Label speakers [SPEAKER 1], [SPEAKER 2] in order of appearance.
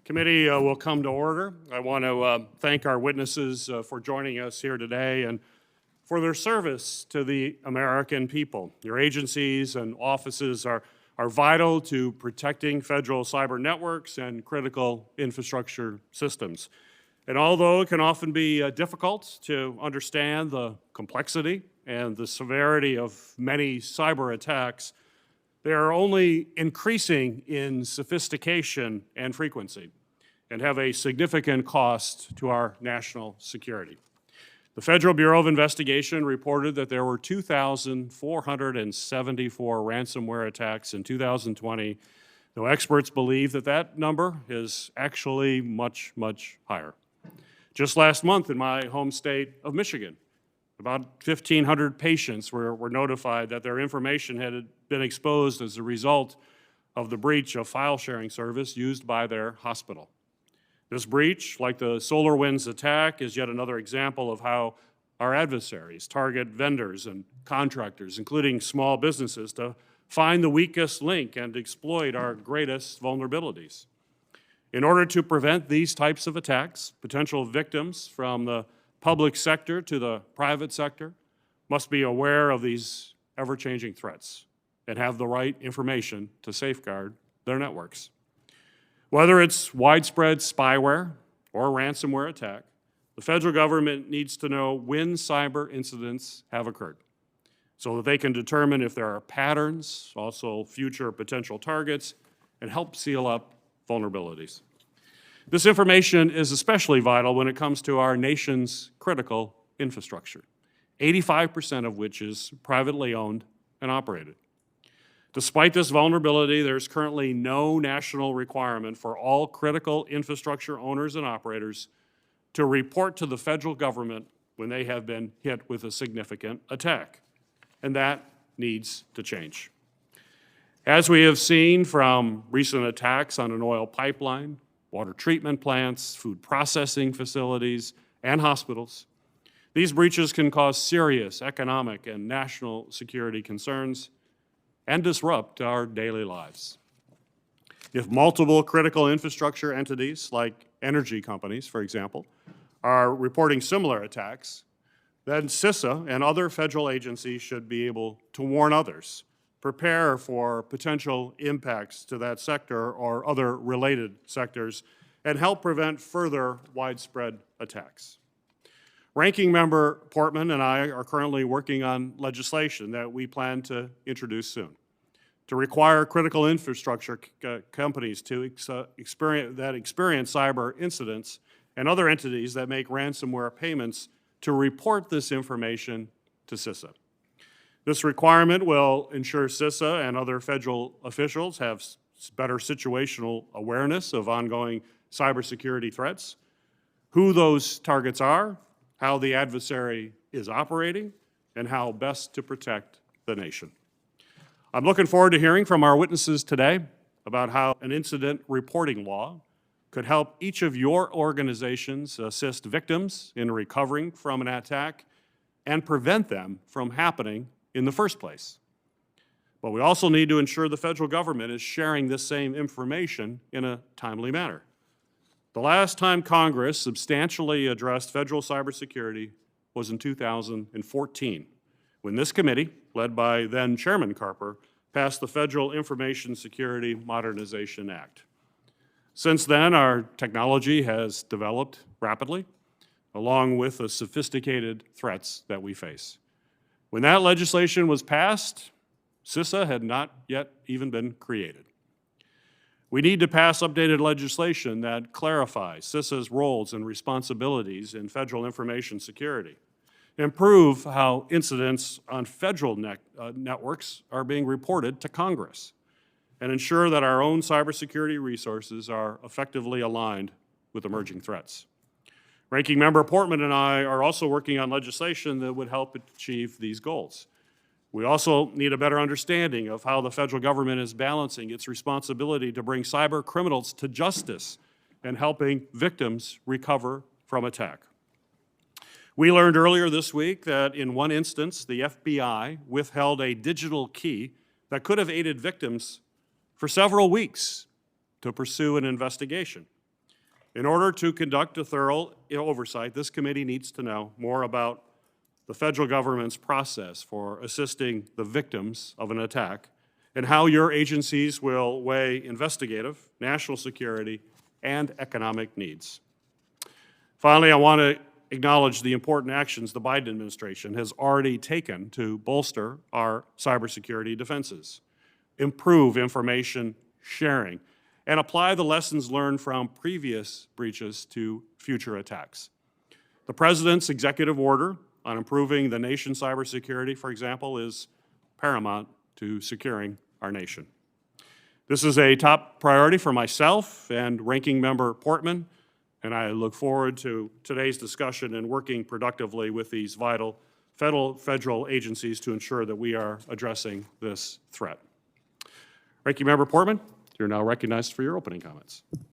[SPEAKER 1] Committee will come to order. I want to thank our witnesses for joining us here today and for their service to the American people. Your agencies and offices are vital to protecting federal cyber networks and critical infrastructure systems. And although it can often be difficult to understand the complexity and the severity of many cyber attacks, they are only increasing in sophistication and frequency and have a significant cost to our national security. The Federal Bureau of Investigation reported that there were 2,474 ransomware attacks in 2020, though experts believe that that number is actually much, much higher. Just last month in my home state of Michigan, about 1,500 patients were notified that their information had been exposed as a result of the breach of file sharing service used by their hospital. This breach, like the SolarWinds attack, is yet another example of how our adversaries target vendors and contractors, including small businesses, to find the weakest link and exploit our greatest vulnerabilities. In order to prevent these types of attacks, potential victims from the public sector to the private sector must be aware of these ever-changing threats and have the right information to safeguard their networks. Whether it's widespread spyware or ransomware attack, the federal government needs to know when cyber incidents have occurred so that they can determine if there are patterns, also future potential targets, and help seal up vulnerabilities. This information is especially vital when it comes to our nation's critical infrastructure, 85% of which is privately owned and operated. Despite this vulnerability, there's currently no national requirement for all critical infrastructure owners and operators to report to the federal government when they have been hit with a significant attack, and that needs to change. As we have seen from recent attacks on an oil pipeline, water treatment plants, food processing facilities, and hospitals, these breaches can cause serious economic and national security concerns and disrupt our daily lives. If multiple critical infrastructure entities, like energy companies, for example, are reporting similar attacks, then CISA and other federal agencies should be able to warn others, prepare for potential impacts to that sector or other related sectors, and help prevent further widespread attacks. Ranking Member Portman and I are currently working on legislation that we plan to introduce soon to require critical infrastructure companies to experience cyber incidents and other entities that make ransomware payments to report this information to CISA. This requirement will ensure CISA and other federal officials have better situational awareness of ongoing cybersecurity threats, who those targets are, how the adversary is operating, and how best to protect the nation. I'm looking forward to hearing from our witnesses today about how an incident reporting law could help each of your organizations assist victims in recovering from an attack and prevent them from happening in the first place. But we also need to ensure the federal government is sharing this same information in a timely manner. The last time Congress substantially addressed federal cybersecurity was in 2014, when this committee, led by then Chairman Carper, passed the Federal Information Security Modernization Act. Since then, our technology has developed rapidly, along with the sophisticated threats that we face. When that legislation was passed, CISA had not yet even been created. We need to pass updated legislation that clarifies CISA's roles and responsibilities in federal information security, improve how incidents on federal networks are being reported to Congress, and ensure that our own cybersecurity resources are effectively aligned with emerging threats. Ranking Member Portman and I are also working on legislation that would help achieve these goals. We also need a better understanding of how the federal government is balancing its responsibility to bring cyber criminals to justice and helping victims recover from attack. We learned earlier this week that in one instance, the FBI withheld a digital key that could have aided victims for several weeks to pursue an investigation. In order to conduct a thorough oversight, this committee needs to know more about the federal government's process for assisting the victims of an attack and how your agencies will weigh investigative, national security, and economic needs. Finally, I want to acknowledge the important actions the Biden administration has already taken to bolster our cybersecurity defenses, improve information sharing, and apply the lessons learned from previous breaches to future attacks. The President's executive order on improving the nation's cybersecurity, for example, is paramount to securing our nation. This is a top priority for myself and Ranking Member Portman, and I look forward to today's discussion and working productively with these vital federal agencies to ensure that we are addressing this threat. Ranking Member Portman, you're now recognized for your opening comments.